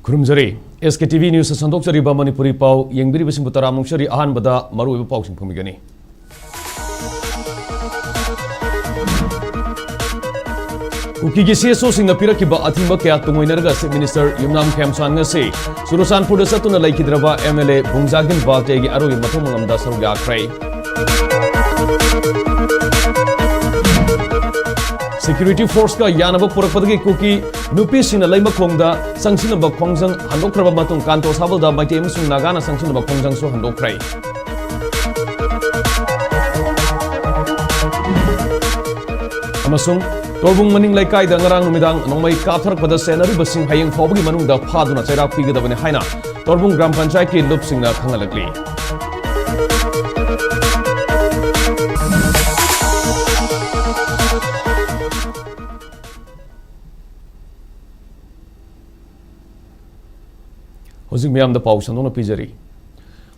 Kurumjari, SKTV News Sandokjari ba Manipuri pau yengbiri bising butara mungshari ahan bada maru iba pau sing phumigani. Kuki gi CSO sing na piraki ba athimba kya tungoinarga Chief Minister Yumnam Khemsan ngase Surusanpur da satuna laikhidraba MLA Bungzagin Valte gi aroi mathum ngamda sarugya krai. Security Force ka yanaba purakpadagi kuki nupi sina laima khongda sangsinaba khongjang handokraba matung kanto sabalda maite amsung Naga na sangsinaba khongjang so handokrai. Amasung Torbung maning laikai da ngarang numidang nongmai kaptharakpada senari basing hayeng phobagi manungda phaduna chairak pigadabani haina Torbung Gram Panchayat ki lupsingna khangalakli. Hojik miyam da pau sandona pijari.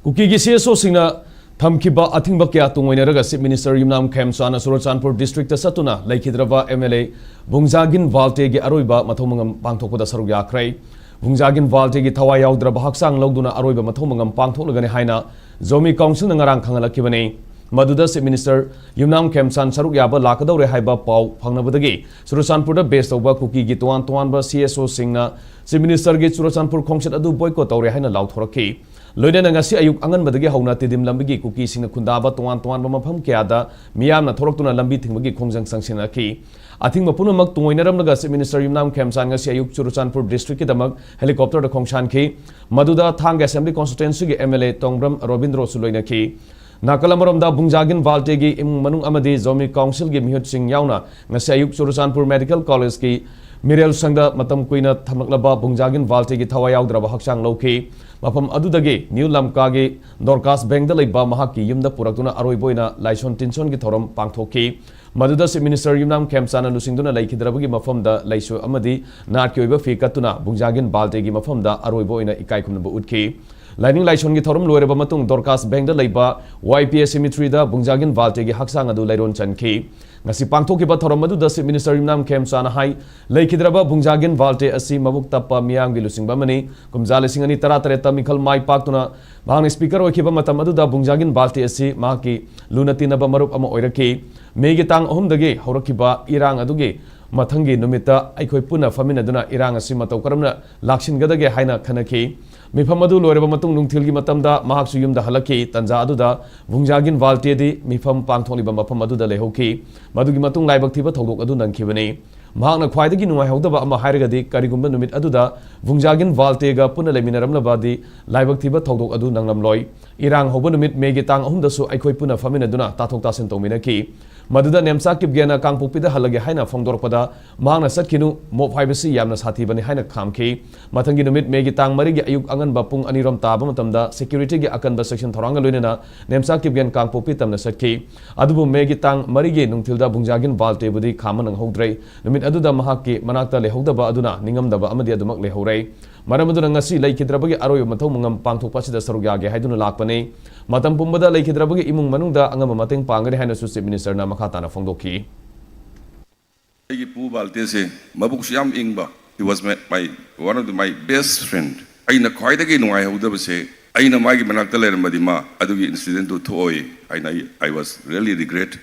Kuki gi CSO singna thamkiba athingba kya tungoinaraga Chief Minister Yumnam Khemsan Suratsanpur District ta satuna laikhidraba MLA Bungzagin Valte gi aroiba mathomangam pangthokpada saruk yakrai. Bungzagin Valte gi thawai yaudra haksang logduna aroiba mathomangam pangthoklagani haina Zomi Council na ngarang khangalakibani. Maduda Chief Minister Yumnam Khemsan saruk yaba lakadaure haiba pau phangnabadagi Suratsanpur da base tawba kuki gi tuan ba CSO singna Chief Minister gi Suratsanpur khongset adu boycott tawre haina lauthoraki. Loina ngasi ayuk angan badagi hauna tidim lambigi kuki singna khundaba tuan ba mafam kyada miyamna thoroktuna lambi thingbagi khongjang sangsinaki. Athing mapunamak tungoinaramnaga Chief Minister Yumnam Khemsan ngasi ayuk Suratsanpur district ki damak helicopter da khongshan ki maduda Thang Assembly constituency gi MLA Tongbram Robindro suloina ki. Nakalamaromda Bungzagin Valte gi imung manung amadi Zomi Council gi mihut sing yauna ngasi ayuk Suratsanpur Medical College ki Mirel Sangda matam kuina thamlaklaba Bungzagin Valte gi thawai yaudraba haksang lauki mafam adudagi New Lamka gi Dorcas Bank da leiba mahaki yumda puraktuna aroiboina laison tinson gi thorom pangthoki maduda Chief Minister Yumnam Khemsan lusingduna laikhidrabagi mafamda laiso amadi nat ki oiba fi katuna Bungzagin Valte gi mafamda aroiboina ikai khumnaba utki Lining Laison gi thorum loireba matung Dorcas Bank da leiba YPS Cemetery da Bungzagin Valte gi haksang adu lairon chanki ngasi pangthokiba thorum adu da Chief Minister Yumnam Khemsan hai laikhidraba Bungzagin Valte asi mabuk tappa miyam gi lusingba mani kumjale singani taratare tamikal mai paktuna bang speaker oikiba matam adu da Bungzagin Valte asi maki lunatinaba marup ama oiraki megi tang ahum dagi horakiba irang adugi mathangi numita aikoi puna faminaduna irang asi matau karamna lakshingadage haina khanaki Mifam adu loireba matung nungthil gi matamda mahaksu yumda halaki tanja aduda Bungzagin Valte di mifam pangtholiba mafam aduda lehoki madugi matung laibak thiba thodok adu nangkhibani mahakna khwaidagi nungai haudaba ama hairagadi karigumba numit aduda Bungzagin Valte ga puna leminaramlabadi laibak thiba thodok adu nanglamloi irang hoba numit megi tang ahumdasu aikoi puna faminaduna tathok tasin tawminaki maduda nemsa kibgena kangpokpida halage haina phongdorpada mahakna satkinu mop haibasi yamna sathibani haina khamki mathangi numit megi tang marigi ayuk angan bapung anirom taba matamda security gi akan ba section thoranga loinena nemsa kibgen kangpokpi tamna satki adubu megi tang marigi nungthilda Bungzagin Valte budi khamanang hodrei numit aduda mahakki manakta lehodaba aduna ningamdaba amadi adumak lehorei maramuduna ngasi laikhidrabagi aroyo mathau mangam pangthokpasida sarugyage haiduna lakpani matam pumbada laikhidrabagi imung manungda angama mateng pangare haina su Chief Minister na makhatana phongdoki Agi pu Valte se mabuk syam ingba he was one of my best friend aina khwaidagi nungai haudaba se aina magi manakta leramadi ma adugi incident to thoi I was really regret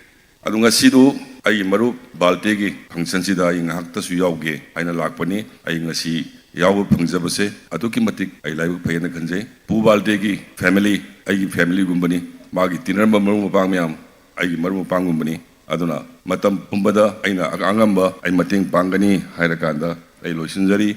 adunga sidu ai maru Valte gi function sida inga hakta su yauge aina lakpani ai ngasi yaw phangjabase aduki matik ai laibu phayana khanjai pu Valte gi family ai family gumbani magi tinarba maru mapang myam ai maru mapang gumbani aduna matam pumbada aina angamba ai mating pangani hairakanda ai loisinjari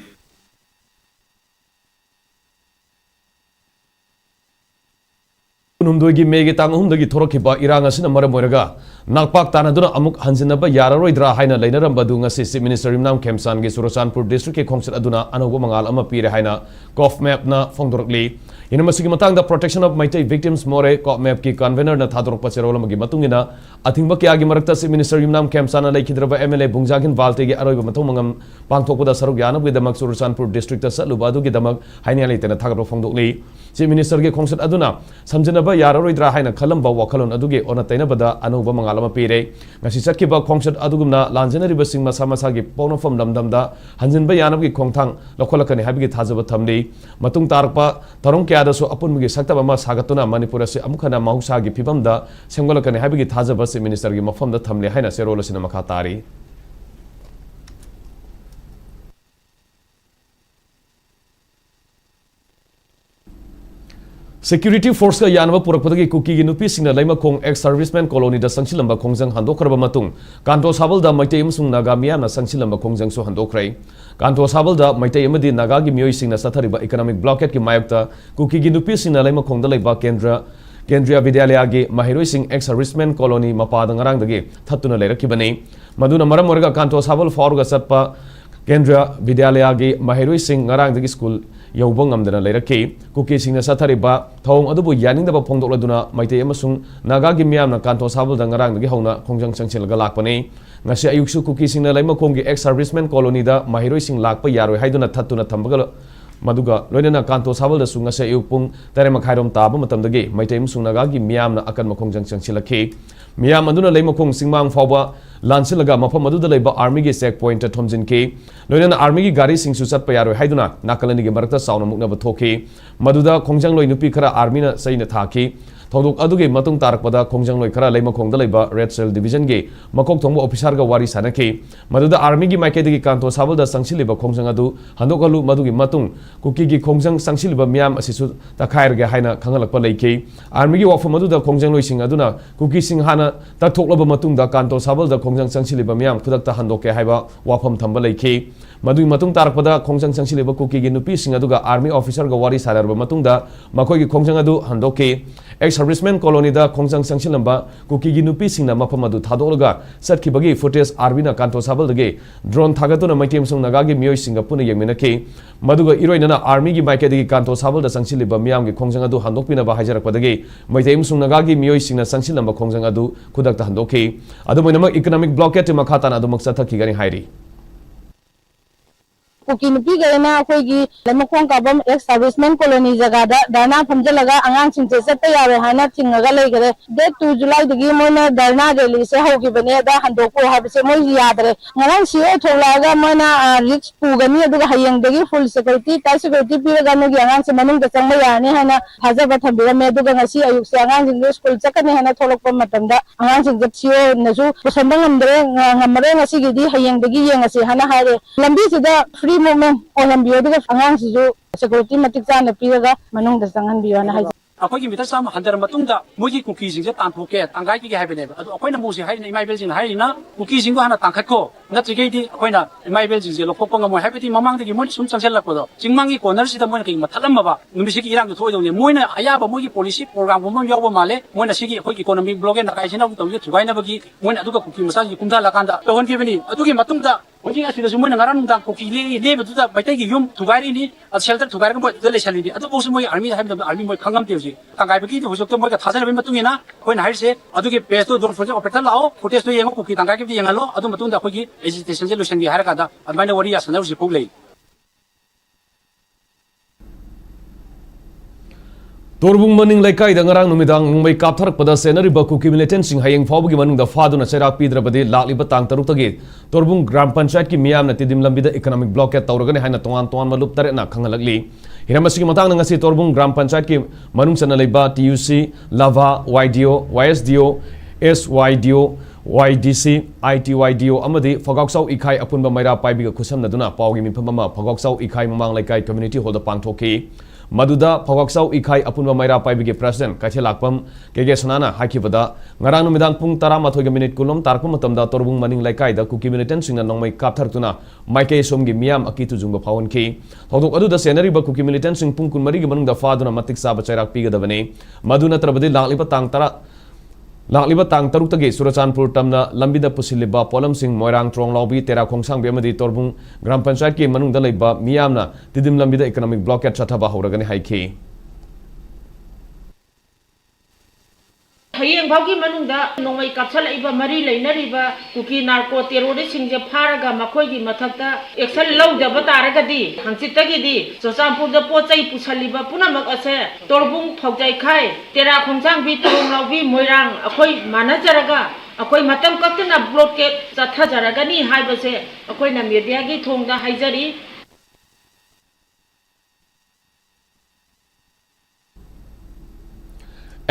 Numdoigi megi tang ahumdagi thorokiba irang asina maram oiraga nakpak tanaduna amuk hanjinaba yararoidra haina leinarambadu ngasi Chief Minister Imnam Khemsan gi Surachanpur district ke khongsit aduna anoba mangal ama pire haina cof map na phongdorkli inamasigi matangda protection of Maitai victims more cof map ki convener na thadorok pacherol magi matungina athingba kya gi marakta Chief Minister Imnam Khemsan laikhidraba MLA Bungjagin Valte gi aroiba mathong mangam pangthokpada saruk yanab gi damak Surachanpur district ta satluba adu gi damak haini alaitena thagro phongdokli Chief Minister ge khongsit aduna samjinaba yararoidra haina khalamba wakhalon adu ge ona tainabada anoba mangal ama pire ngasi sakhiba khongsit adugumna lanjanari basing masa masa gi ponofam damdamda hanjinba yanab gi khongthang lokholakani habi gi thajaba thamli matung tarpa tarong kya da so apun gi saktaba ma sagatuna Manipur se amukhana mahusa gi phibamda semgolakani habi gi thajaba Chief Minister gi mafamda thamli haina serola sina makha tari Security Force ka yanaba purakpadagi kuki gi nupi singna laima khong ex serviceman colony da sangsilamba khongjang handokhraba matung kanto sabal da maitai amsung naga miyamna sangsilamba khongjang so handokrai kanto sabal da maitai amadi naga gi miyoi singna sathariba economic blockade ki mayakta kuki gi nupi singna laima khongda laiba Kendriya Vidyalaya gi mahiroi sing ex serviceman colony mapada ngarang dagi thatuna leirakibani maduna maram orga kanto sabal forga satpa Kendriya Vidyalaya gi mahiroi sing ngarang dagi school Yobong amdana leiraki kuki singna sathariba thong adubu yaningdaba phongdokladuna maitai amasung naga gi miyamna kanto sabal da ngarang dagi hauna khongjang sangsilga lakpani ngasi ayuksu kuki singna laima khonggi ex serviceman colony da mahiroi sing lakpa yaroi haiduna thattuna thambaga maduga loinana kanto sabal da sunga se ayukpung tarema khairom taba matamdagi maitai amasung naga gi miyamna akan makhongjang sangsilaki miyam aduna laima khong singmang fawba lansilaga mafam aduda laiba army gi checkpoint ta thomjin ki loinana army gi gari singsu satpa yaroi haiduna nakalani gi marakta sauna muknaba thoki maduda khongjang loi nupi khara army na saina thaki thongdok adugi matung tarakpada khongjang loi khara laima khongda laiba red cell division gi makok thongba officer ga wari sanaki maduda army gi maike digi kanto sabal da sangsiliba khongjang adu handokalu madugi matung kuki gi khongjang sangsiliba miyam asisu takhair ga haina khangalakpa leiki army gi wafam aduda khongjang loi sing aduna kuki sing hana taktoklaba matung da kanto sabal da khongjang sangsiliba miyam khudakta handoke haiba wafam thamba leiki madui matung tarakpada khongjang sangsiliba kuki gi nupi sing aduga army officer ga wari sararba matung da makoi gi khongjang adu handoke ex serviceman colony da khongjang sangsilamba kuki gi nupi singna mafam adu thadolaga satkibagi footage army na kanto sabal dage drone thagatuna maitem sung naga gi miyoi singa puna yeminaki maduga iroinana army gi maike dagi kanto sabal da sangsiliba miyam gi khongjang adu handokpina ba hajarakpadagi maitem sung naga gi miyoi singna sangsilamba khongjang adu khudakta handoki adu moinama economic blockade makhatan adu maksa thaki gani hairi kuki nupi gaina akoigi lamakong kabam ex serviceman colony jagada darna phamjalaga angang singche satta yare haina thingaga leigare date 2 July dagi moina darna rally se hogi bane da handoko habse moi yadre ngarang siwe tholaga moina risk pugani aduga hayang dagi full security tai security piraga no gi angang se manung da changma yani haina hajaba thambira me aduga ngasi ayuk se angang jing school chakane haina tholokpa matamda angang sing siwe nasu pusambang amdre ngamare ngasi gidi hayang dagi yengasi hana hare lambi sida free movement on biyo diga angang sisu security matik chana piraga manung da sangan biyo na hai akogi mita sam handar matungda mogi kuki jingje tanphoke tangai ki haibene adu akoina mosi haina imaibel jing haina kuki jingo hana tangkhatko natrigei di akoina imaibel jingje lokko ngamo haibeti mamangdagi moi sum changsel lakko jingmangi corner sida moina ki mathalam ba numisiki irang do thoidone moina ayaba mogi policy program mom yobo male moina sigi akogi economic blockade na kaisina bu tawye thugaina bagi moina aduga kuki masagi kumda lakanda to hon kibeni adugi matungda Mungkin asli semua negara nundang koki le betul tak baca ki yum tugari ni atau shelter tugari kan buat tu lesali ni atau bos semua army mau kangam tiup sih tangkai begitu husuk tu mereka thasal lebih betul ina kau nak se atau ki pesto dor project operator lao footage tu yang koki tangkai ki yang lo atau betul tak koki agitation solution di hari kada atau mana wari asal usi puglei Torbung maning laikai da ngarang numidang nungmai kaptharak pada senari ba kuki militant sing hayeng phawgi manung da faduna serak pidrabadi lakliba tang taruk tagi Torbung Gram Panchayat ki miyam na tidim lambida economic blockade tawragani haina tongan malup tare na khangalakli hiramasi matang na ngasi Torbung Gram Panchayat ki manung sana leiba TUC Lava YDO YSDO SYDO YDC ITYDO amadi Fogaksau Ikai apunba maira paibiga kusam naduna pawgi mipamama Fogaksau Ikai mamang laikai community hall da pangthoki Maduda Fogaksau Ikai apunba maira paibigi president Kaithelakpam Kege Sanana hakibada ngarang numidang pung 13 minute kulom tarpum matamda Torbung maning laikai da kuki militant singna nongmai kapthartuna maike somgi miyam akitu jungba phawon ki thodok adu da senari ba kuki militant sing pung kun mari gi manung da faduna matik sa bachairak pigadabane maduna trabadi lakliba tang tara Lakliba tang taruk-tagi Surachanpur tamna lambida pusiliba polam sing moirang trong laubi tera khongsang bi amadi torbung gram panchayat ki manung dalaiba miyamna tidim lambida economic blockade chathaba horagani haiki Hayeng bagi manungda nongmai kapsal iba mari lainariba kuki narco terrorist singje pharaga makhoi gi mathakta action lawdaba taragadi hangchitagidi Surachanpur da pochai pusaliba punamak ase torbung thogjai khai tera khongsang bi torong lawbi moirang akhoi manajaraga akhoi matam kaktna blockade chathajaragani haibase akhoi na media gi thongda haijari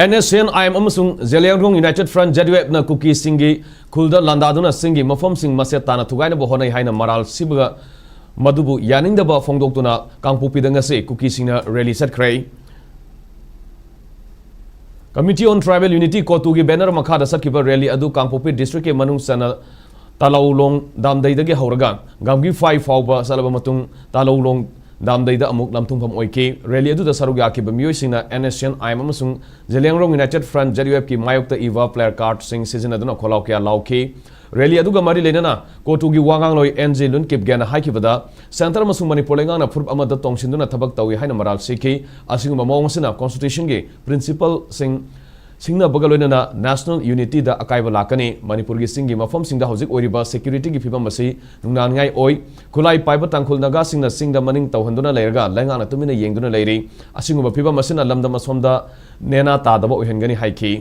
NSN IM amasung Zeliangrong United Front Jadweb na Kuki Singi Kulda Landaduna Singi Mafam Sing Masetana Tugaina Bohonai Haina Maral Sibaga Madubu Yanindaba Fongdoktuna Kangpupi Dangase Kuki Singna Rally Set Cray Committee on Tribal Unity Kotugi Banner Makada Sakiba Rally Adu Kangpupi District ke Manung Sana Talaulong Damdaidagi Hauraga Gamgi 5 Fauba Salabamatung Talaulong Damdaida amuk lamtungpam oike rally adu da saruga ki bamiyoi sina NSN IM amasung Zeliangrong United Front JDF ki mayokta iwa player card sing season aduna kholau kya lauke rally adu ga mari lenana kotugi wangang loi NJ lun kip gana haiki bada center amasung Manipur lengang na furb amada tongsinduna thabak tawi haina maral siki asinguma mawang sina constitution ge principle singna bagaloina na national unity da akaiba lakani Manipur gi singi mafam singda hojik oiriba security gi phibam masi nungnan ngai oi kulai paiba tangkhul naga singna singda maning tawhanduna leiraga lenga na tumina yengduna leiri asinguma phibam masina lamda masomda nena tadaba oihengani haiki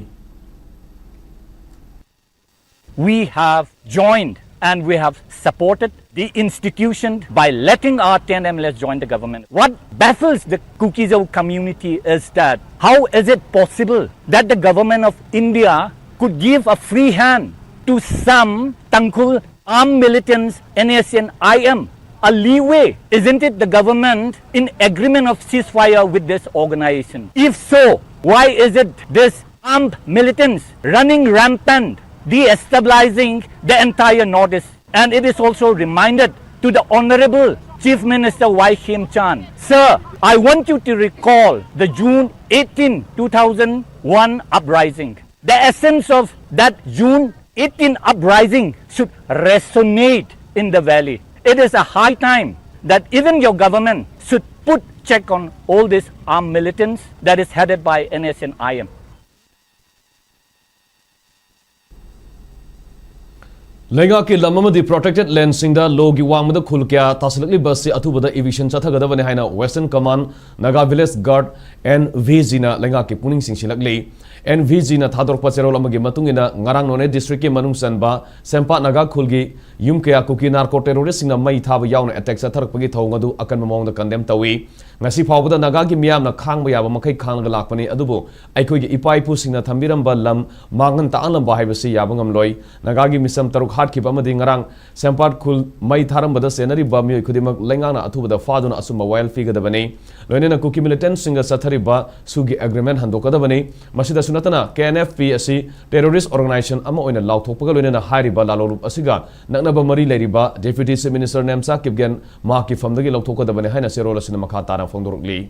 We have joined and we have supported the institution by letting our 10 MLAs join the government. What baffles the Kukizau community is that how is it possible that the government of India could give a free hand to some Tangkhul armed militants, NSN IM, a leeway? Isn't it the government in agreement of ceasefire with this organization? If so, why is it this armed militants running rampant, destabilizing the entire Northeast? And it is also reminded to the Honorable Chief Minister Y. Khim Chan. Sir, I want you to recall the June 18, 2001 uprising. The essence of that June 18 uprising should resonate in the valley. It is a high time that even your government should put check on all these armed militants that is headed by NSN IM. Lenga ki lamamadi protected land singda logi wangmada khulkya taslakli basi athubada eviction chathagadabani haina Western Command Naga Village Guard NVG na lenga ki puning singsilakli NVG na thadorpa cherol amagi matungina ngarang none district ke manung sanba sempa Naga khulgi yum kya kuki narco terrorist singna mai thaba yauna attack chatharakpagi thongadu akan mamongda condemn tawi ngasi phawbada Naga gi miyamna khangba yaba makai khangga lakpani adubu aikoi gi ipai pu singna thambiramba lam mangan ta'alam ba haibasi yabangam loi Naga gi misam taruk ki amadi ngarang sempat khul mai tharam bada senari ba mi khudimak lengana athubada faduna asuma wild figure da bani loinena kuki militant singa sathari ba sugi agreement handoka da bani masida sunatana KNFP asi terrorist organization ama oina lauthokpaga loinena hairi ba lalolup asiga nakna ba mari leri ba deputy chief minister nemsa kipgen ma ki famdagi lauthoka da bani haina serola sinama kha tara fongdorukli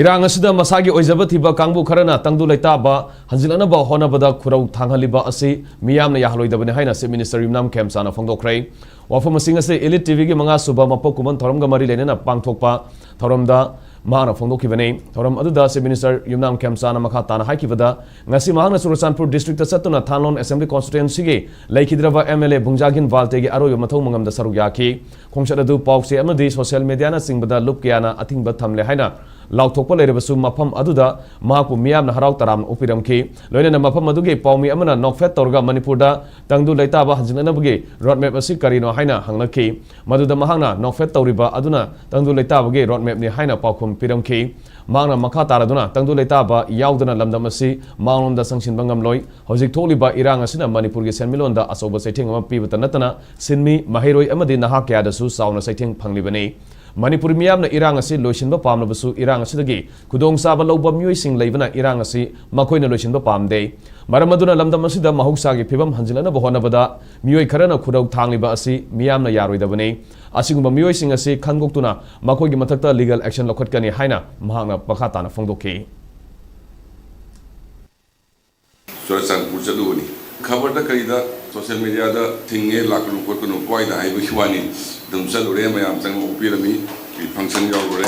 Irang asida masagi oizaba thiba kangbu kharana tangdu laitaba hanjilana ba honabada khurau thanghaliba asi miyamna yahloidabane haina se minister Yumnam Kemsana fongdokrai wafam singa se elite TV gi manga suba mapokuman thoram ga mari lenena pangthokpa thoromda mana fongdokibane thoram aduda se minister Yumnam Kemsana makha tana haikibada ngasi mahangna Surachanpur district ta satuna Thanlon assembly constituency gi laikhidraba MLA Bungjagin Valte gi aroyo mathau mangam da saru yaki khongshadadu pause amadi social media na singbada lupkiana athingba thamle haina lauthokpa lerebasu mafam aduda mahaku miyamna harau taram upiramki loinena mafam aduge paumi amana nokfet torga Manipurda tangdu laitaba hanjinanabage roadmap asi karino haina hanglaki maduda mahangna nokfet toriba aduna tangdu laitabage roadmap ni haina paukhum piramki mangna makha taraduna tangdu laitaba yaudana lamdam asi manglomda sangsinba ngamloi hojik tholiba irang asina Manipurgi senmilonda asoba saithing ama pibata natana sinmi mahiroi amadi naha kya dasu sauna saithing phanglibani Manipur miyamna irang asi loisinba pamnabasu irang asidagi khudong saba lawba miyoi sing leibana irang asi makoina loisinba pamde maramaduna lamdam asida mahuksagi phibam hanjilana bahonabada miyoi kharana khudau thangliba asi miyamna yaroidabane asigumba miyoi sing asi khangoktuna makoigi mathakta legal action lokhatkani haina mahakna pakhatana phongdokhi Sorasan Purchaduni. Cover the Kaida, social media, the thing a lack of Kokono, quite a high Wishwani, themselves, Rema, some pyramid, function over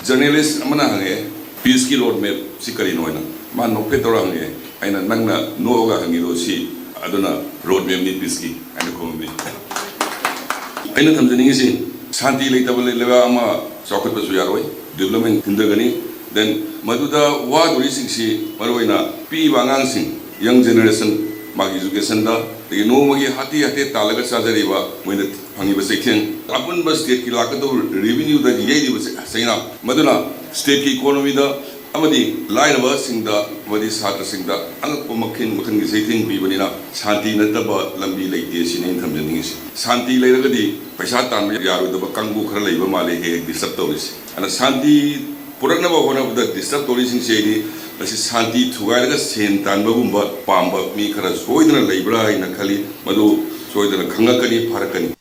journalist Amanahange, peace kill road map, Sikarinoina, Man no Petorange, and Nanga, Noga Hangido, see, Adona, road map, Piski, and the Kombi. I know something easy. Santi later will Levama, Socket Pasuaroi, development in the Gani. Then Maduda Wad racing si Maruina P Wangansing young generation mag education da the no magi hati talaga sajariba when the Hangiba section Abun bus state kilakato revenue the Yadi was saying Maduna state economy da Amadi line of us in the Vadis Hata sing the Ankomakin Mutan is 18 Bibanina Santi Nataba Lambi like this in income Santi later the Pashatan Yaru the Bakangu Kraleva Male disaptoris and a Santi Puranaba one of the disturbed tourism shady, as is Santi to Garaga Saint Tanbagumba, Pamba, Mikara, Soidana Libra in a Kali, Madu, Soidana Kangakani, Parakani.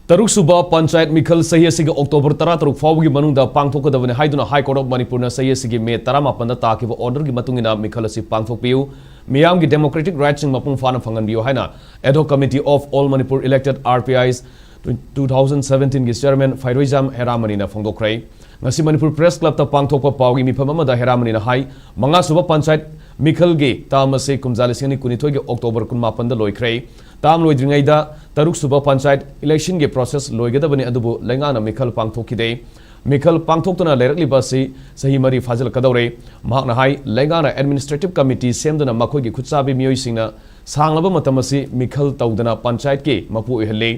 Taruk Suba Panchayat Mikhal Sayasiga October Taratruk Fawgi Manunda Pangtoka the Haiduna High Court of Manipur Sayasigi Me Tarama Pandata order Gimatungina Mikhalasi Pangtopiu, Miamgi Democratic Rights in Mapung Fana Fangan Biohana, Ad hoc Committee of All Manipur Elected RPIs 2017 gi chairman Fairoizam Heramani na phongdokrai ngasi Manipur Press Club ta pangthokpa pawgi mifam amada Heramani na hai manga suba panchayat Mikhal ge tamase kumjalisini kunithoi ge October 18 da loikhrai tam loidringai da taruk suba panchayat election ge process loigadabani adubu lengana Mikhal pangthokide Mikhal pangthoktuna leirakli basi sahi mari fazil kadore mahakna hai lengana administrative committee semduna makhoi ge khutsabi miyoi singna sanglaba matamasi Mikhal tawdana panchayat ke mapu ehle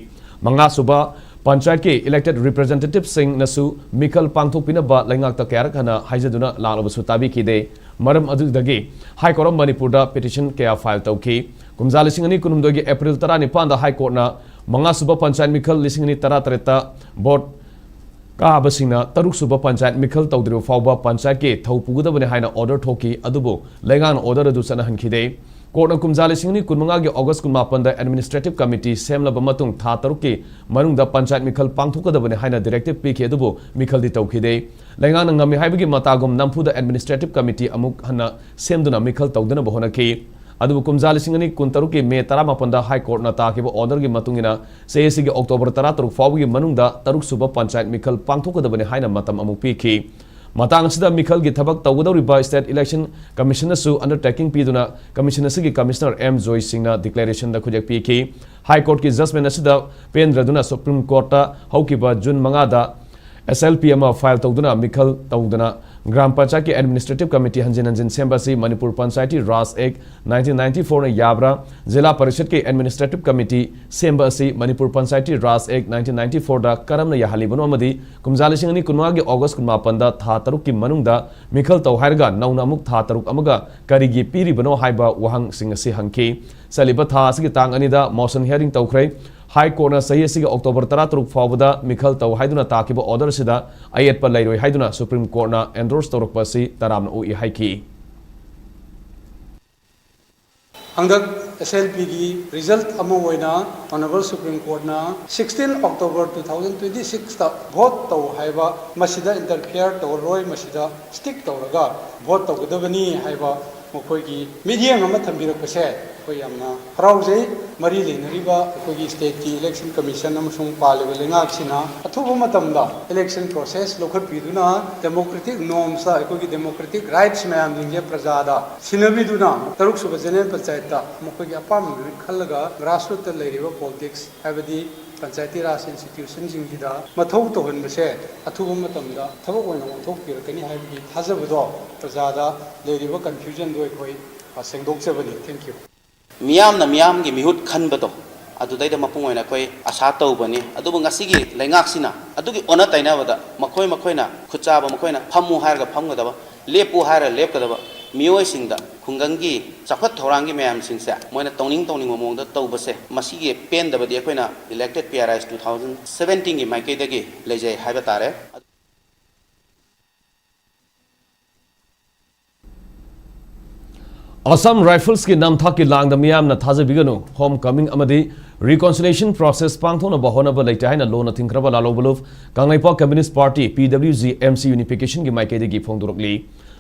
Manga Suba Panchayat ke elected representative Singh Nasu Mikhal Pangthokpina ba Laingak ta Kayak Hana Haijaduna Lalabasu Tabi Kide Maram Adudagi High Court of Manipur da petition Kaya file Tauki Kumza Lisingani Kunumdogi April Tara Nipan da High Court na Manga Suba Panchayat Mikhal Lisingani Tara Treta Board Kahabasingna Taruk Suba Panchayat Mikhal Tawdriu Fauba Panchayat ke Thaupugadabane Haina order Thoki Adubu Laingan order Adusana Hankide Court of Kumzali Singni Kunmanga August Kumapanda Administrative Committee Semla Bamatung Tataruki Marunda Panchayat Mikhal Pangtuka the Haina Directive Piki Adubu Mikhal di Taukide Langan Ngami Haibigi Matagum Nampu the Administrative Committee Amuk Hana Semduna Mikhal Taudana Bohonaki Adubu Kumzali Singani Kuntaruki Me Taramapanda High Court Natakiba Order Matungina Sayasigi October Taratruk Fawi Manunda Taruk Suba Panchayat Mikhal Pangtuka the Haina Matam Amuk Piki Matang sida Mikhal gi thabak tawgadawriba State Election Commissioner su undertaking piduna Commissioner sigi Commissioner M Joy Singna declaration da khujak piki High Court ki judgment asida pendraduna Supreme Court ta haukiba June 5 da SLP ama file tawduna Mikhal tawduna Gram Panchayat ki Administrative Committee Hanjin Hanjin Sembasi Manipur Panchayati Ras Act 1994 na Yabra Zilla Parishad ki Administrative Committee Sembasi Manipur Panchayati Ras Act 1994 da Karamna Yahalibano amadi Kumjali Singani Kunwa gi August 18 da tha taruk ki manungda Mikhal tawhairga nauna amuk tha taruk amaga karigi piribano haiba wahang singasi hangki saliba tha asigi tang anida motion hearing tawkhrai High Court na sahi asigi October 13 fawda Mikhal taw haiduna takiba order sida ayat pa lairoi haiduna Supreme Court na endorse tawrak pa si taramna ui haiki Hangak SLP gi result amo hoina Honorable Supreme Court na 16 October 2026 ta vote taw haiba masida interfere taw roi masida stick tawraga vote taw gadabani haiba mokoigi medium ama thambirak pase koi amna haraujai mari lenariba koigi state ki election commission amasung paleba lengak sina athuba matamda election process lokhat piduna democratic norms da koigi democratic rights mayam jingje prajada sinabiduna taruk suba general panchayat ta mokoigi apam khallaga grassroots ta leiriba politics habadi panchayati raj institution jingida mathau to honbase athuba matamda thabak oina monthok pirakani habadi thajabado prajada leiriba confusion doi koi sengdokjabani thank you Miyam gi mihut khanbado adudai mapung oina koi asa tawbani adubu ngasigi lengaksina adugi ona taina bada makoi na khuchaba makoi na phamu harga phamgadaba lepu hara lepkadaba मियोइसिंगदा खुंगंगी चखत थौरांगी मैमसिंगसे मोइना तौनिंग ममोंगदा तौबसे मसीगे पेंदबदि अखोइना इलेक्टेड PRIs 2017 गी माइकेदगी लेजै हाइबा तारे Assam Rifles ki namthak ki lang da miyam na thaja biganu homecoming amadi reconciliation process pangthona bahona ba leita haina lo na thingkraba la lo buluf Kanglaipa Communist Party PWG MC unification gi maike de gi phongdurokli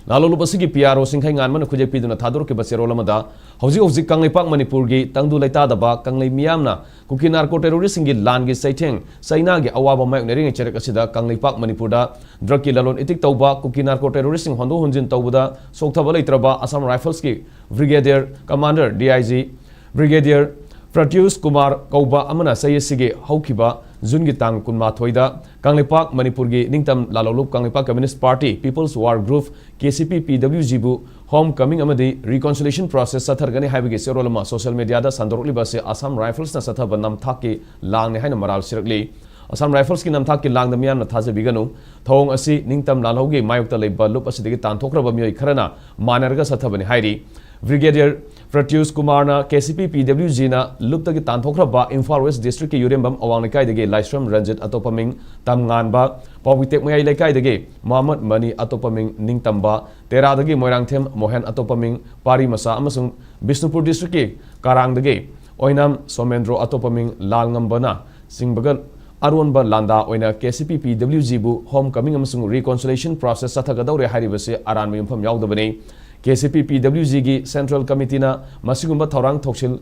Nalolu basigi PRO singkhai ngan man khuje piduna thador ke basero lamada hauji Kanglaipa Manipur gi tangdu leita da ba Kanglai miyam na kuki narco terrorist singi lan gi saitheng saina gi awaba mai nering cherak asida Kanglaipa Manipur da drug ki lalon itik tauba kuki narco terrorist sing hondo hunjin taubuda sokthaba leitraba Assam Rifles ki Brigadier Commander DIG Brigadier Pratyush Kumar Kauba Amana Sayesige Haukiba Zungitang Kunmathoida Kanglaipak Manipur gi Ningtam Lalolup Kanglaipak Communist Party People's War Group KCP PWG bu homecoming amadi reconciliation process sathargani haibige serolama social media da sandorli base Assam Rifles na sathaba namthaki lang ne haina maral sirakli Assam Rifles ki namthak ki lang da miyam na thaja biganu thong asi ningtam lalhogi mayukta leiba lup asidigi tanthokraba miyoi kharana manarga sathabani hairi Brigadier Pratyush Kumar na KCP PWG na luptagi tanthokraba Imphal West District ki Yurembam awang lekai dege Laisram Ranjit atopaming tamngan ba Pawitek mayai lekai dege Muhammad Mani atopaming ningtamba Tera dege Moirangthem Mohan atopaming Pari Masa amasung Bishnupur District ki Karang dege Oinam Somendro atopaming Lalngambana Singbagal Arunba Landa oina KCP PWG bu homecoming amasung reconciliation process sathagadaure haribase aran mayumpham yaudabani KCP PWG gi Central Committee na masigumba thorang thoksil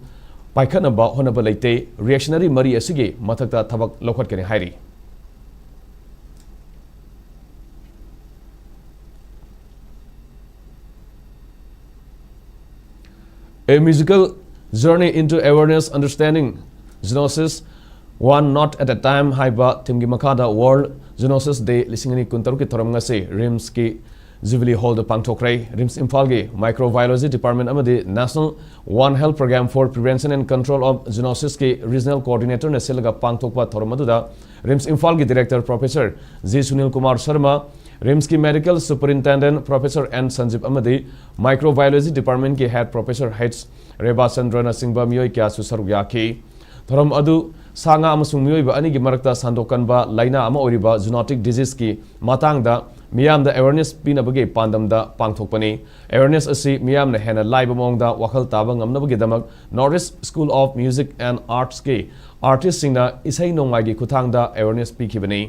paikhanaba honaba leite reactionary mari asigi mathakta thabak lokhatkani hairi A musical journey into awareness understanding Zoonoses One Not at a Time haiba timgi makada World Zoonoses Day lisingani kuntaruki thoram ngase RIMS ki Jubilee Hall the Pangthokrai RIMS Imphal gi Microbiology Department amadi National One Health Program for Prevention and Control of Zoonoses ki Regional Coordinator na selaga pangthokpa thoramaduda RIMS Imphal gi Director Professor G Sunil Kumar Sharma RIMS ki Medical Superintendent Professor N Sanjeev amadi Microbiology Department ki Head Professor H Reba Chandra Singba miyoi kya su saruk yaki thoram adu sanga amasung miyoi ba ani gi marakta sandokan ba laina ama oriba zoonotic disease ki matang da Miyam da awareness pinabagi pandam da pangthokpani awareness asi miyam na hena laiba mong da wakhal taba ngamnabagi damak Northeast School of Music and Arts ke artist singna isai nongmai gi kuthang da awareness pikibani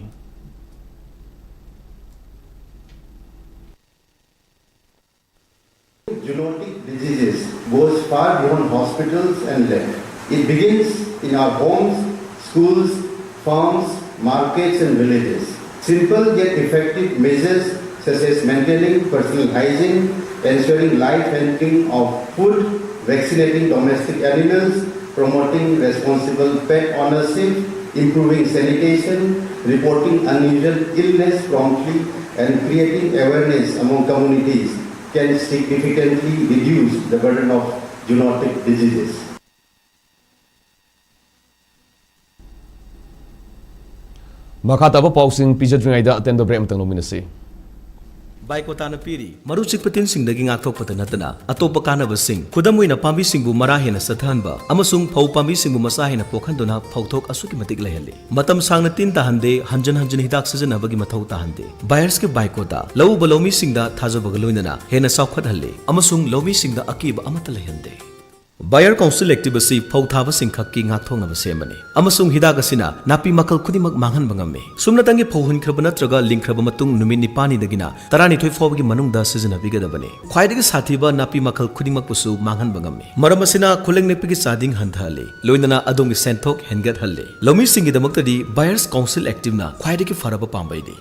Zoonotic diseases goes far beyond hospitals and land. It begins in our homes, schools, farms, markets and villages. Simple yet effective measures such as maintaining personal hygiene, ensuring light handling of food, vaccinating domestic animals, promoting responsible pet ownership, improving sanitation, reporting unusual illness promptly, and creating awareness among communities can significantly reduce the burden of zoonotic diseases. Makataba pausing pijadringaida atendo break amtang luminasi Baikotana piri maru chikpatin sing dagi ngakthok patanatana atopa kanaba sing khudamuina pambi singbu mara hena sathanba amasung phau pambi singbu masa hena pokhandona phauthok asuki matik lehali matam sangna tin tahande hanjan hidak sajanabagi mathau tahande buyers ke baikota lau balomi singda thajabaga loinana hena saukhat halle amasung lomi singda akiba amata lehande Buyer Council active asi phauthaba singkhakki ngakthongnaba semani amasung hidak asina napi makal khudimak manghan bangame sumna tangi phauhun khraba natraga lingkhraba matung numit nipani dagina tarani thoi phobagi manungda sizina bigadabane khwaidagi sathiba napi makal khudimak pusu manghan bangame maram asina khuleng nepigi sading hanthale loinana adongi senthok hengat halle lomi singi damaktadi Buyers Council active na khwaidagi faraba pambaidi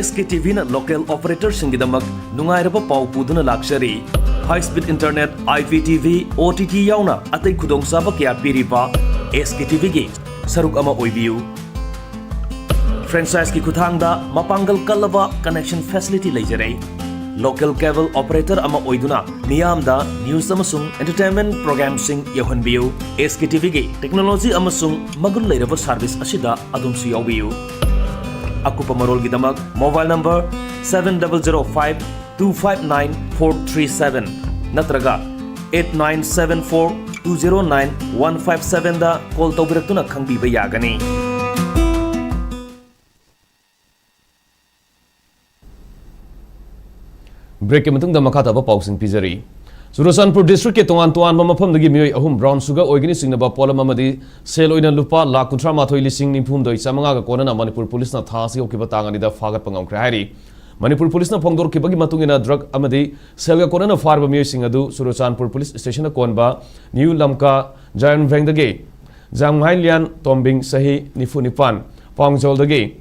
SKTV na local operator singidamak nungairaba pau puduna lakshari high speed internet IPTV OTT yauna atai khudong saba kya piripa SKTV gi saruk ama oibiu franchise ki kuthangda mapangal kalava connection facility leijare local cable operator ama oiduna miyamda news amasung entertainment program sing yahonbiu SKTV gi technology amasung magun leiraba service asida adumsi yawiu akupa marol gidamak mobile number 7005 259-437 natraga 8974-209-157 da call tawbiraktuna khangbiba yagani. Break ke matung da makata ba pausing pizari. Surosanpur district ke tongan mafam dagi mioi ahum brown sugar organizing na ba polam amadi sel oina lupa lakh 13 lising niphum doi samanga ga kona na Manipur police na thasi okiba tangani da fagat pangam khrai. Manipur police na phongdor ki bagi matungina drug amadi sel ga kona na farba mioi sing adu Surosanpur police station na konba new lamka jayan veng dagi jamghai lian tombing sahi nifunipan pangjol dagi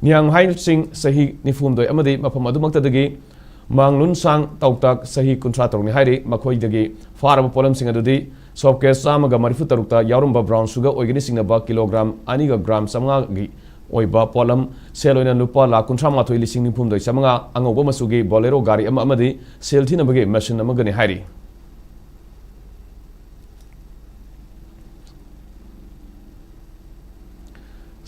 niang hai sing sahi nifum doi amadi mafam adu makta dagi Manglun sang tautak sahi kuntra ni hairi makhoi dagi faraba polam sing adudi sopke samaga marifu tarukta yarumba brown sugar organizing na ba kilogram aniga gram samanga gi oiba polam seloina lupa la kuntra mathoi lising nipum doi samanga angoba masugi bolero gari amadi selthi na bagi machine amagani hairi.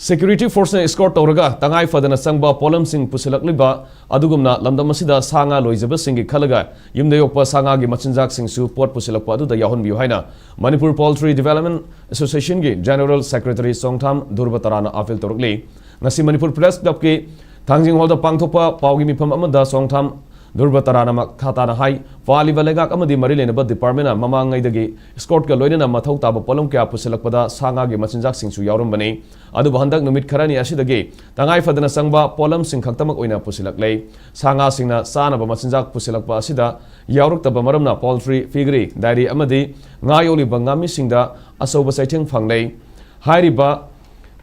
Security force na escort tawraga tangai fadana sangba polam sing pusilakliba adugumna lamdam asida sanga loijaba singi khalaga yumda yokpa sanga gi machinjak sing su port pusilakpa adu da yahon biu haina Manipur Poultry Development Association gi General Secretary Songtham Durbatarana appeal torukli ngasi Manipur Press Club ki thangjing hall da pangthokpa pawgi mifam amada Songtham Durbatarana makthata na hai wali balegak amadi marilena ba department na mamangai dagi escort ga loina na mathau taba polam kya pusilakpada sanga gi machinjak sing su yawrum bani adu bahandak numit kharani asidagi tangai fadana sangba polam sing khaktamak oina pusilaklei sanga singna sana ba machinjak pusilakpa asida yawruk taba maramna poultry figri dairy amadi ngayoli bangami singda asoba saitheng phanglei hairiba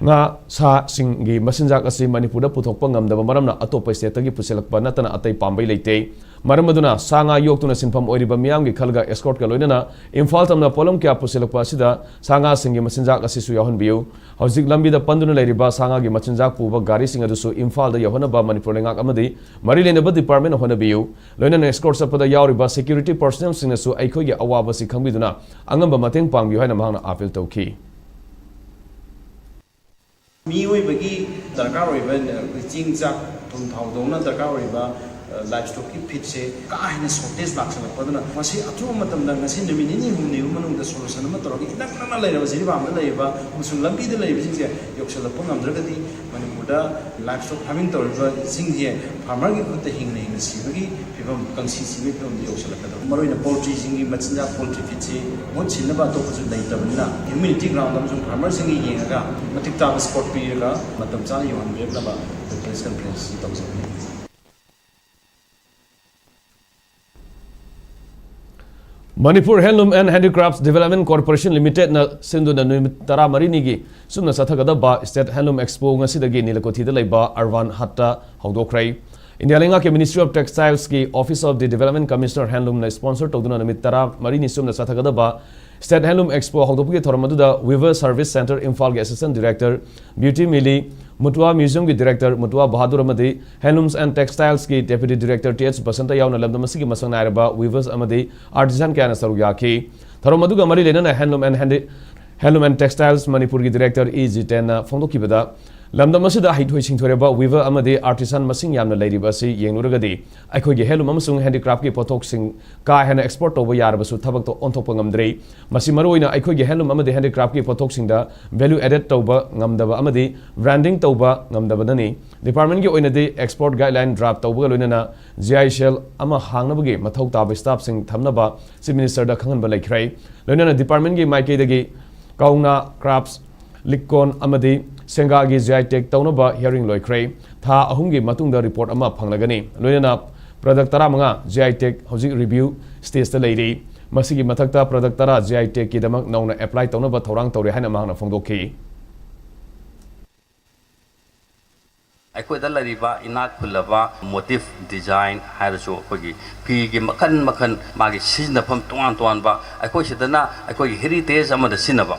nga sa singi machinjak asi Manipurda puthokpa ngamdaba maramna atopa state gi pusilakpa natana atai pambai leite maramaduna sanga yoktuna sinpham oiriba miyam gi khalga escort ka loinana Imphal tamna polam kya pusilakpa asida sanga singi machinjak asi su yahon biu hojik lambi da panduna leiriba sanga gi machinjak puba gari singa dusu Imphal da yahona ba Manipur lengak amadi marilena ba department hona biu loinana escort sapada yawriba security personnel singna su aikoi gi awaba si khangbiduna angamba mateng pangbiu haina mahangna appeal tawki. 미오이버기 दरकार चिंगचाक थुम थाउदौना दरकार livestock की फिटसे काहिने shortage लाक्सलपदना मसी अथु मतमदा ngasi नमिनि हुमनि मनुंगदा सोलुशन अमा तोरगे इनकना लेरबा जिरिबामदा लेबा मुसुं लंबीदा लेबसिंजे योक्सलप ngamdragadi Manipurda livestock farming तोरबा सिंजे फार्मर की खुद हिंगने हिंगसिबगी फिबम कंसी सिबे फिबम योक्सलकदा मरोइना पोल्ट्री सिंगी मचिना पोल्ट्री फिटसे मोन छिनबा तो कुछ दैतबना ह्यूमिनिटी ग्राउंड अमसुं फार्मर सिंगी येंगा मतिक ताब स्पॉट पीरगा मतम चान योहन बेबनबा प्रेस कॉन्फ्रेंस तौसबि Manipur Handloom and Handicrafts Development Corporation Limited na sinduna tara marinigi sumna sathagada ba State Handloom Expo ngasidagi nilakothi da leiba Arvan Hatta hawdokrai India lenga ke Ministry of Textiles ki Office of the Development Commissioner Handloom na sponsor tawduna namit tara marini sumna sathagada ba State Handloom Expo hawdokgi thoramadu da Weaver Service Center Imphal ge Assistant Director Beauty Mili Mutwa Museum ki Director Mutwa Bahadur Amadi Handlooms and Textiles ki Deputy Director TH Basanta yauna lamdamasi ki masang nairaba Weavers Amadi Artisan kana saru yaki thoramadu ga mari lena Handloom and Textiles Manipur ki Director E.G. na phongdoki bada lamdamasida haithoi singthoreba Weaver amadi artisan masing yamna leiriba si yengluragadi aikoi ge handloom amasung handicraft ki pothok sing ka hena export toba yarabasu thabak to onthokpa ngamdrei masi maroina aikoi ge handloom amadi handicraft ki pothok singda value added toba ngamdaba amadi branding toba ngamdaba dani department ki oinadi export guideline draft toba loinana GI shell ama hangnabagi mathau taba staff sing thamnaba chief minister da khangan ba laikrai loinana department ki maikei dagi kauna crafts likon amadi Sengagi GI Tech taunaba hearing loikrai tha ahumgi matungda report ama phanglagani loinana product tara manga GI Tech hojik review stage ta leiri masigi mathakta product tara GI Tech ki damak nauna apply taunaba thorang tawre haina mahna phongdokhi ꯑꯩꯈꯣꯏꯗ ꯂꯩꯔꯤꯕ ꯏꯅꯥꯛ ꯈꯨꯜꯂꯕ ꯃꯣꯇꯤꯐ design ꯍꯥꯏꯔꯁꯨ ꯑꯩꯈꯣꯏꯒꯤ ꯐꯤꯒꯤ ꯃꯈꯜ ꯃꯈꯜ ꯃꯥꯒꯤ ꯁꯤꯖꯤꯟꯅꯐꯝ ꯇꯣꯉꯥꯟ ꯇꯣꯉꯥꯟꯕ ꯑꯩꯈꯣꯏ ꯁꯤꯗꯅ ꯑꯩꯈꯣꯏꯒꯤ ꯍꯦꯔꯤꯇꯦꯖ ꯑꯃꯗ ꯁꯤꯖꯤꯟꯅꯕ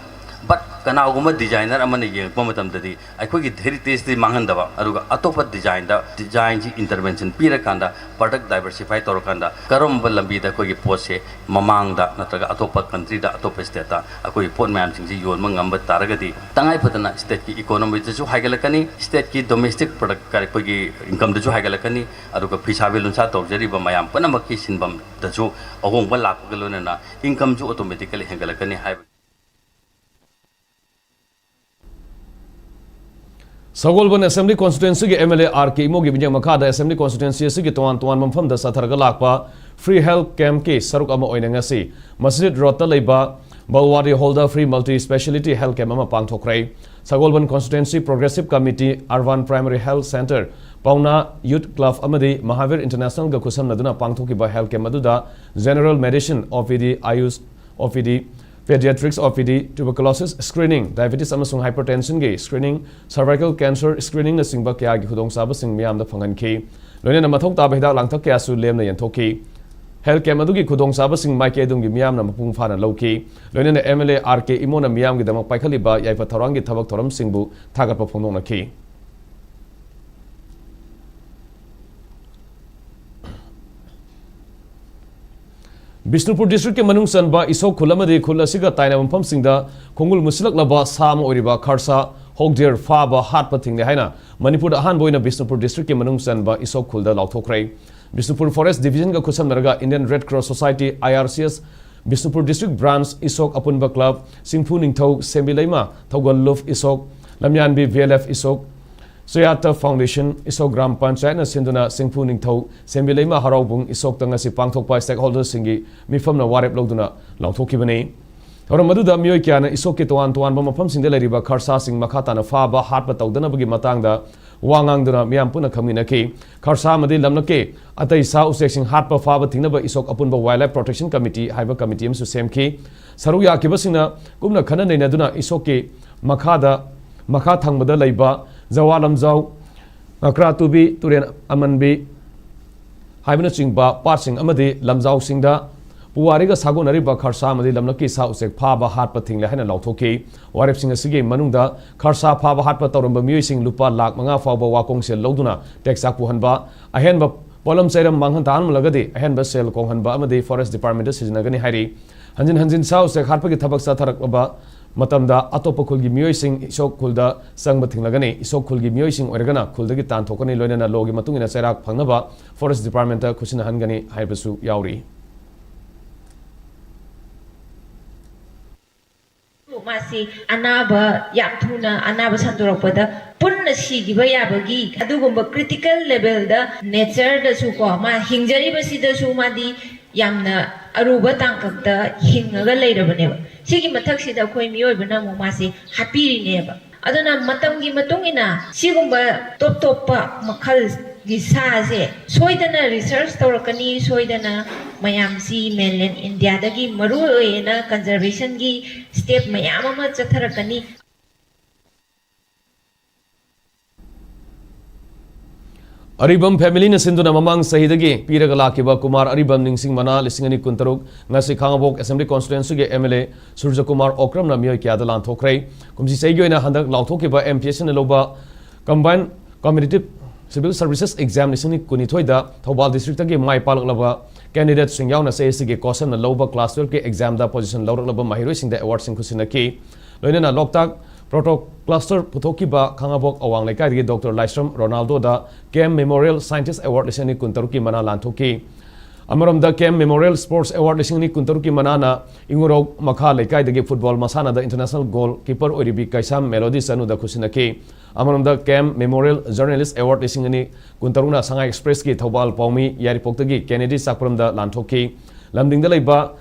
but kanaguma designer amane yeng pomatamdadi akhoi heritage di manghandaba aduga atopa design ji intervention pira kanda product diversify torkanda karomba lambi da khoi pose mamangda natraga atopa country da atopa state da akhoi pon mayam singji yon mangamba taragadi tangai patana state ki economy ju haigalakani state ki domestic product kar khoi income ju haigalakani aduga phisa belunsa torjari ba mayam panamaki sinbam da ju ahong ba lak galona income ju automatically hengalakani hai Sagolban Assembly Constituency के MLA RK Imogi Bijang Makada Assembly Constituency के तोवान मफम दा साथरगा लाकपा free health camp के सरुक अमा ओइना ngasi मस्जिद रोता लेबा बलवारी होल्डर free multi speciality health camp अमा पांगथोखरै Sagolban Constituency Progressive Committee Arvan Primary Health Center Pauna Youth Club amadi Mahavir International ga khusamnaduna पांगथोकिबा हेल्थ कैंप अदुदा General Medicine OPD Ayush OPD Pediatrics OPD, tuberculosis screening, diabetes amasung hypertension ge screening, cervical cancer screening na singba kya gi khudong saba sing miyam da phangan ki loine na mathok ta behda langthak kya su lem na yanthoki health camp adu gi khudong saba sing mai ke dung gi miyam na mapung phana loki loine na MLA RK Imona miyam gi damak paikhali ba yaifa thorang gi thabak thoram singbu thagat pa phonong na ki Bishnupur district ke manung sanba isok khulamade khulasiga taina mpham singda khongul musilak laba sam oriba kharsa hogder faba hat pathing le haina Manipur ahan boina Bishnupur district ke manung sanba isok khulda lauthokrai Bishnupur forest division ga khusam naraga Indian Red Cross Society IRCS Bishnupur district branch isok apunba club singphu ningthau sembilaima thogal luf isok lamyan bi VLF isok Soyata Foundation isok gram panchayat na sinduna singphu ningthau sembilaima haraubung isok tanga si pangthokpa stakeholders singi mifam na warep loduna lauthokibani horam maduda miyoi kyana isok ke toan ba mafam singde leriba kharsa sing makhata na fa ba hat ba tawdana bagi matangda wangang duna miyam puna khamina ke kharsa madi lamnake atai sa usek sing hat ba fa ba thingna ba isok apun ba wildlife protection committee haiba committee am su semki saru ya ke basina kumna khana neina duna isok ke makha thangmada leiba Zawalam Zaw Kratubi Turen Amanbi Haibana Chingba Parsing Amadi Lamzaw Singda Puwariga Sagonari Bakharsa Amadi Lamnaki Sa Usek Paba Hat Pathing Lahana Lautoki Warep Sing Asigi Manungda Kharsa Paba Hat Patoramba Musing Lupa Lak Manga Faba Wakong Sel Loduna Texak Puhanba Ahenba Polam Seram Manghantan Malagadi Ahenba Sel Konghanba Amadi Forest Department Sizinagani Hari Hanjin Sa Usek Harpaki Tabak Satarak matamda atopa khulgi miyoi sing isok khulda sangba thinglagani isok khulgi miyoi sing oiragana khuldagi tan thokani loinana logi matungina chairak phangnaba forest department ta khusina hangani haibasu yauri masi anaba yamthuna anaba sandorakpada punna sigiba yabagi adugumba critical level da nature da su ko ma hingjari basida su madi yamna aruba tangkakta hingaga leirabaneba sigi mathaksida khoi miyoibana mo masi hapiri neba aduna matamgi matungina sigumba top makhal gi sa se soidana research tawrakani soidana mayam si mainland India dagi maru oina conservation gi step mayam ama chatharakani Aribam family na sinduna mamang sahidagi piraga lakiba Kumar Aribam ningsing mana lisingani kuntaruk ngasi khangabok assembly constituency ge MLA Surja Kumar Okram na miyoi kya dalan thokrai kumsi saigyo na handak lauthokiba MPS na loba combined competitive civil services examination ni kunithoi da Thobal district ge mai palak laba candidate sing yauna CSC ge question na loba class 12 ke exam da position lawrak laba mahiroi sing da award sing khusina ki loina na loktak Proto cluster Putokiba Kangabok Awang Lekai Dr. Lystrom Ronaldo da Kem Memorial Scientist Award Lisani Kuntaruki Mana Lantoki Amaram da Kem Memorial Sports Award Lisani Kuntaruki Manana Ingurok Makha Lekai de Football Masana da International Goalkeeper Oribi Kaisam Melody Sanu da Kusinaki Amaram da Kem Memorial Journalist Award Lisani Kuntaruna Sanga Express ki Thobal Paumi Yaripokagi Kennedy Sakram da Lantoki Lamding da Leiba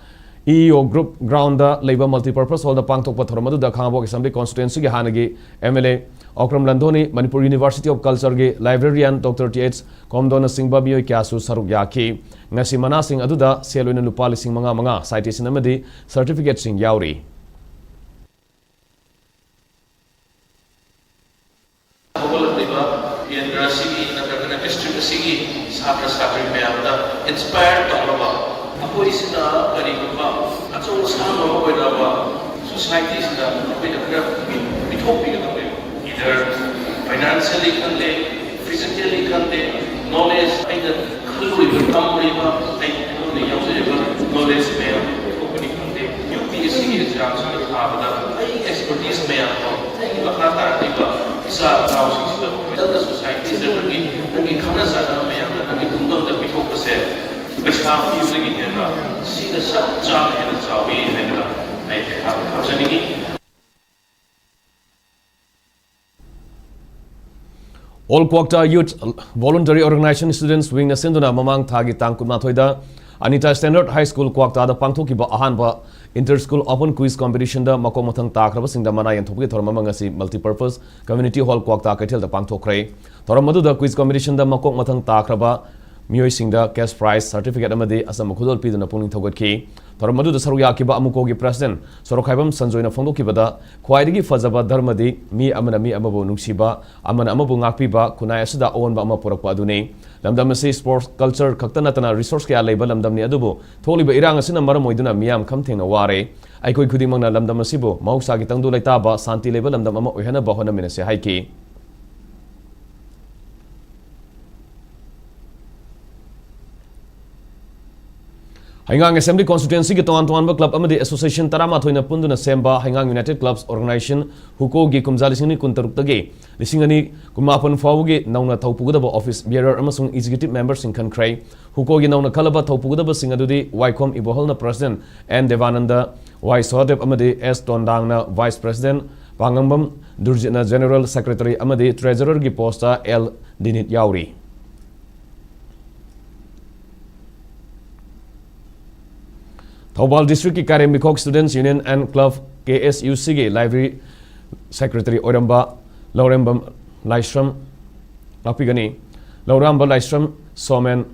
EO Group Ground da Labor Multipurpose Hall da Pangtok Pathoramadu da Khangabok Assembly Constituency ge Hanagi MLA Okram Landoni Manipur University of Culture ge Librarian Dr. TH Komdona Singba Biyo Kyasu Saruk Yaki Ngasi Mana Sing Aduda Seloina Lupali Sing Manga Citation Amadi Certificate Sing Yauri Inspired society-sida akhoi khara pithokpigadabe either financially khande physically khande knowledge aina khuluriba tamriba aina yausariba knowledge maya thokpani khande UPSC gi exam sa thabada expertise maya makha taratiba sa housing the society nagi khana sana maya nagi tungdam da pithokpase paisa pibagi hena sida sa cha hena chawi hena ai habsani All Kwakta Youth Voluntary Organization Students Wing na sinduna mamang thagi tang kumna thoida Anita Standard High School Kwakta da pangthokiba ahanba Inter-School Open Quiz Competition da makom mathang takraba singda mana yanthopgi thoram mangasi multi-purpose Community Hall Kwakta Kaithel da pangthokre thoram madu da quiz competition da makom mathang takraba Miyoi Singda cash prize certificate amadi asam khudol piduna puning thogatki thoram madu da saru yakiba amuko gi president sorokhaibam sanjoina phongdokibada khwaidigi fajaba dharmadi mi amabu nungsiba amana amabu ngakpiba kunai asida onba ama porakpa aduni lamdam asi sports culture khaktana tana resource kya leiba lamdam ni adubu tholiba irang asina maram oiduna miyam khamthengna ware aikoi khudimangna lamdam asibu mausa gi tangdu laitaba santi leiba lamdam ama ohana bahona minase haiki Hangang Assembly Constituency ki Tuan Club amadi Association Tarama Thoina Punduna Semba Hangang United Clubs Organization Huko gi Kumjali Singni Kuntaruk Tage Lisingani Kumapun Fawgi Nauna Taupugudaba Office Bearer Amasung Executive Member Singkan Kray Huko gi Nauna Kalaba Taupugudaba Singadudi Wycom Iboholna President N Devananda Y Sodep amadi S Tondangna Vice President Pangambam Durjina General Secretary amadi Treasurer gi Posta L Dinit Yauri Thobal District ki Kare Mikok Students Union and Club KSUC ki Library Secretary Oramba Laurembam Laishram Lapigani Lauramba Laishram Somen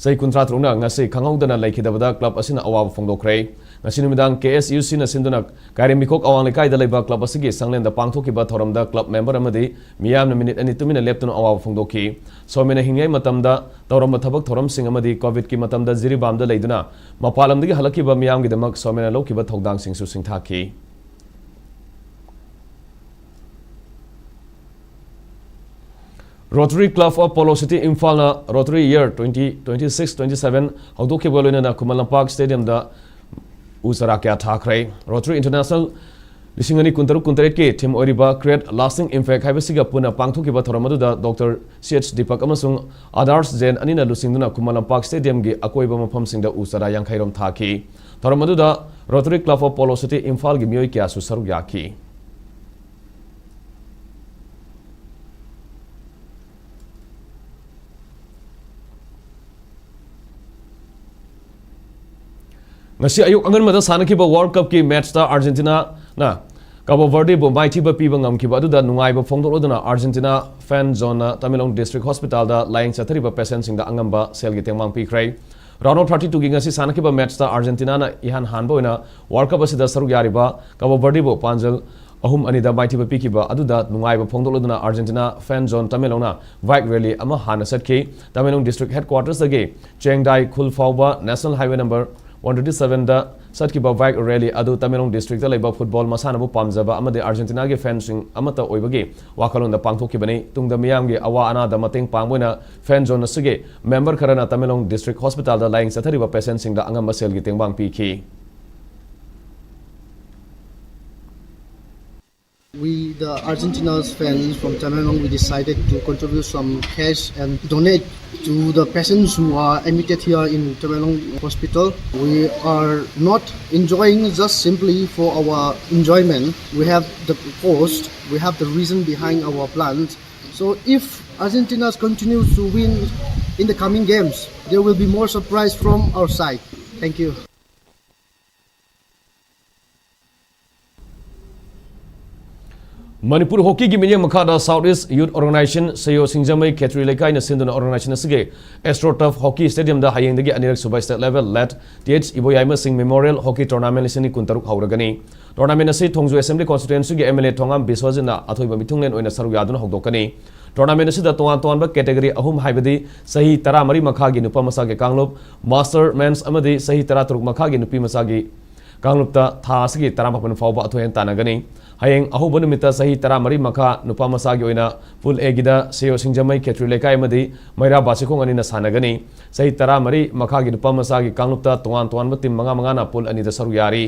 Say Kuntrat Runa ngasi Kangaudana Laikidabada Club Asina Awab Fongdokre ngasi numidang KSUC na sinduna Kare Mikok Awang Likai da Laiba Club Asigi Sanglen da Pangthoki ba Thoramda Club Member amadi Miyam na minute ani tumina leptuna Awab Fongdoki Somena Hingai Matamda Tauramba Thabak Thoram Sing amadi Covid ki Matamda Ziribamda Laiduna Mapalamdagi Halaki ba Miyam gi damak Somena Loki ba Thogdang Sing Su Sing Thaki Rotary Club of Polo City Imphal na Rotary Year 2026-27 Haudoki Bolina na Kumalampak Stadium da Usara kya thakre Rotary International Lisingani Kuntaruk Kuntaret ki Team Oriba Create Lasting Impact Haibasiga Puna Pangthoki ba Thoramadu da Dr. C.H. Deepak amasung Adars Zen Anina Lusingduna Kumalampak Stadium gi Akoiba Mafam Singda Usara Yankhairom Thaki Thoramadu da Rotary Club of Polo City Imphal gi Miyoi kya su saru yaki ngasi ayuk angan mada sanakiba World Cup ki match ta Argentina na Cabo Verde bo maithiba piba ngamkiba aduda nungaiba phongdoloduna Argentina fan zone na Tamilong District Hospital da lying chathariba patient sing da angamba cell gi tengmang pikrai round of 32 gi ngasi sanakiba match ta Argentina na ihan hanbo ina World Cup asida saruk yariba Cabo Verde bo panjal ahum anida maithiba pikiba aduda nungaiba phongdoloduna Argentina fan zone Tamilong na bike rally ama hana satki Tamilong District Headquarters agi Chengdai Khulfauba National Highway number 127 da satkiba bike rally adu Tamilong District da laiba football masana bu pamjaba amade Argentina ge fencing amata oibagi wakalon da pangthokibani tungda miyam ge awa ana da mateng pangboina fan zone suge member karana Tamilong District Hospital da lying sathariba patient sing da angam sel gi tengbang pikhi We, the Argentina's fans from Tamelong, we decided to contribute some cash and donate to the patients who are admitted here in Tamelong Hospital. We are not enjoying just simply for our enjoyment. We have the cost, we have the reason behind our plans. So if Argentina continues to win in the coming games, there will be more surprise from our side. Thank you. Manipur Hockey gi minya makada Southeast Youth Organization Sayo Singjamai Khetri Lekai na sinduna organization asige AstroTurf Hockey Stadium da hayeng dagi anirak subai state level let TH Iboyaima Singh Memorial Hockey Tournament lisini kuntaruk hauragani tournament asi Thongju Assembly Constituency gi MLA Thongam Biswajina athoiba mithunglen oina saru yaduna hokdokani tournament असिदा तोंगान तोंगानबा category अहुम हाइबदी सही 13 मखागी नुपा मसागी कांगलुप master mains अमदी सही 13 मखागी नुपी मसागी कांगलुपता था असगी 14 फाउबा अथोयन तानागनी हयेंग अहुब निमित्ता सही 13 मखा नुपा मसागी ओइना पुल एगिदा सेयो सिंजमई खेत्री लेकाय अमदी मैरा बासिकोंग अनिना सानागनी सही 13 मखागी नुपा मसागी कांगलुपता तोंगान तोंगानबा टीम मंगा पुल अनिदा सरु यारी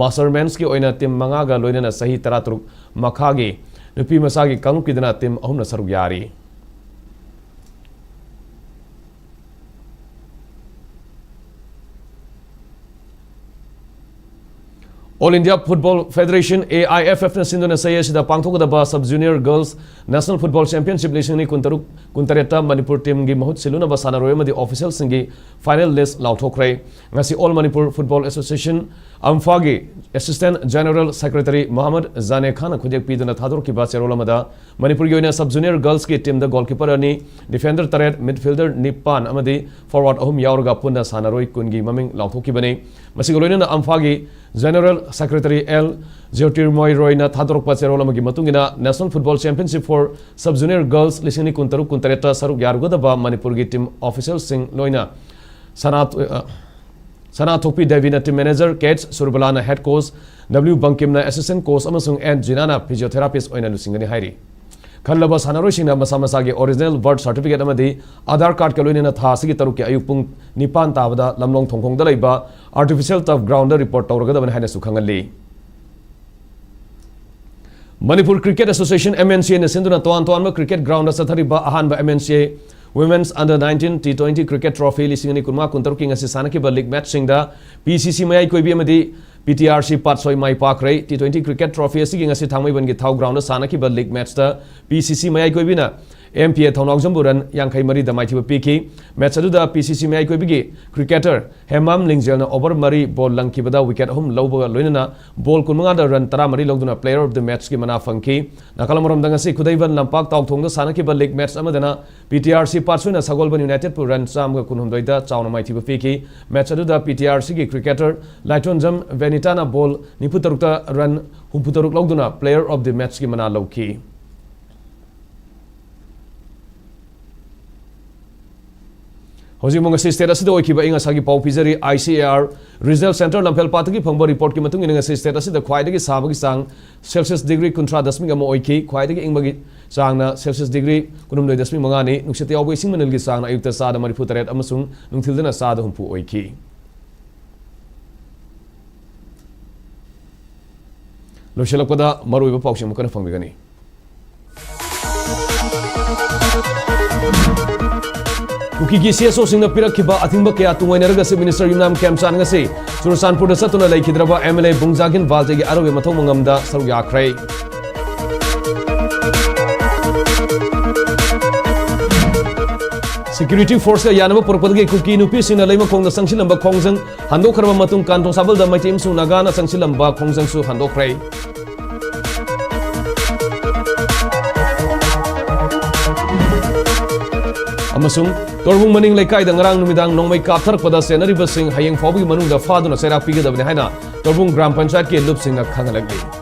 मास्टर मेंस की ओइना टीम मंगागा लोइना सही 13 मखागी नुपी मसागी कांगलुपकिदना टीम अहुमना सरु यारी All India Football Federation AIFF na sinduna say sida pangthokadaba sub junior girls national football championship lisingni kuntareta Manipur team gi mahut siluna ba sanaroi amadi official singi final list lauthokre ngasi All Manipur Football Association Imphal Assistant General Secretary Muhammad Zane Khan khujek piduna thador ki ba cherol amada Manipur gi oina sub junior girls ki team da goalkeeper ani defender taret midfielder nipan amadi forward ahum yaurga punna sanaroi kungi maming lauthoki bane masi loina Imphal gi General Secretary L. Jyotirmoy Royna Thadorok Pacherolama Matungina National Football Championship for Sub Junior Girls Lisini Kuntaru Kuntareta Saruk Yargodaba Manipur team officials Sing Loina Sanatopi Davina team manager Kate Surbalana head coach W. Bankimna assistant coach Amasung and Jinana physiotherapist Oina Lusingani Hairi. Kanlaba Sanarosina Masamasagi original birth certificate Amadi Aadhar card Kalunina Thasigi Taruki Ayupung Nipan Tavada Lamlong Tongkong Dalaiba artificial turf grounder report Tauragadavan Hanasukangali. Manipur Cricket Association MNCA Nesinduna Toantoanma Cricket Ground Satariba Ahanba MNCA Women's Under 19 T20 Cricket Trophy Lisingani Kunma Kuntaruking Asisanaki League match Singda PCC Mayai Koibi Amadi PTRC Patsoi Mai Pakre T20 Cricket Trophy Siging as Tangway Thau Ground Sanaki League match the PCC Mayai Koibina MPA Thonok Zamburan Yankai Mari the Mighty Piki Matsaduda PCC Mayai Koibigi Cricketer Hemam Lingzelna over Mari Ball Lankibada wicket home Lobo Lunina Ball Kunmanga Run Taramari Loguna player of the match Kimana Funky Nakalamuram Dangasi Kudavan Lampak Tau Tonga Sanaki League match Amadana PTRC Patsuna Sagolban United Puran Sam Kunumdoida Town Mighty Piki Matsaduda PTRC Cricketer Lighton Jam Venitana Ball Niputarukta Run Humputaruk Loguna player of the match Kimana Loki. Hoji Munga State Asida Okiba Inga Sagi Pau Pizari ICAR Result Center Lampel Pataki Pangbo report Kimatung in State Asida Quaidagi Sabagi Sang Celsius degree contra Dasminga Moiki Quaidagi Ingmagi Sangna Celsius degree Kunum Dasmi Mangani Nuxati always Manilgi Sang Ayuta Sada Mariputaret Amasung Nuntilana Sada Humpu Oiki. Loshelakoda Maru Pausham Mukana Fangani. Kuki CSO Singh Pirakiba Atimba Kya Tuwainaragasi Minister Yunam Kamsan Ngasi Surusanpur da Satuna Laikidraba MLA Bungzagin Valtegi Arawe Matomangam Saru Yakray. Security Force Yanama Purpagi Kuki Nupis in a Lema Kong the Sanksilamba Kongzang Hando Karama Matung Kanto Sabal da Maitim Su Nagana Sanksilamba Kongzang Su Hando Kray. Amasung Torbung Maning Lekai the Ngarang Numidang Nomai Katar Pada Senari Basing Hayang Fobi Manu the father of Sarah Piga of Nehana Torbung Gram Panchat Ki Lupsing a Kangalagi.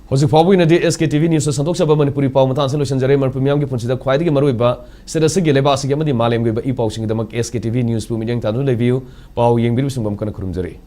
Hosi Fobi in a day SKTV News Santok Saba Manipuri Pamatan Solution Jeremy Premium Punchida Quaidi Maruba said a Sigi Lebasi Yamadi Malam Giba E Paushing the SKTV News Puming Tanu Review Pau Yang Bilsum Kana Kurumjari.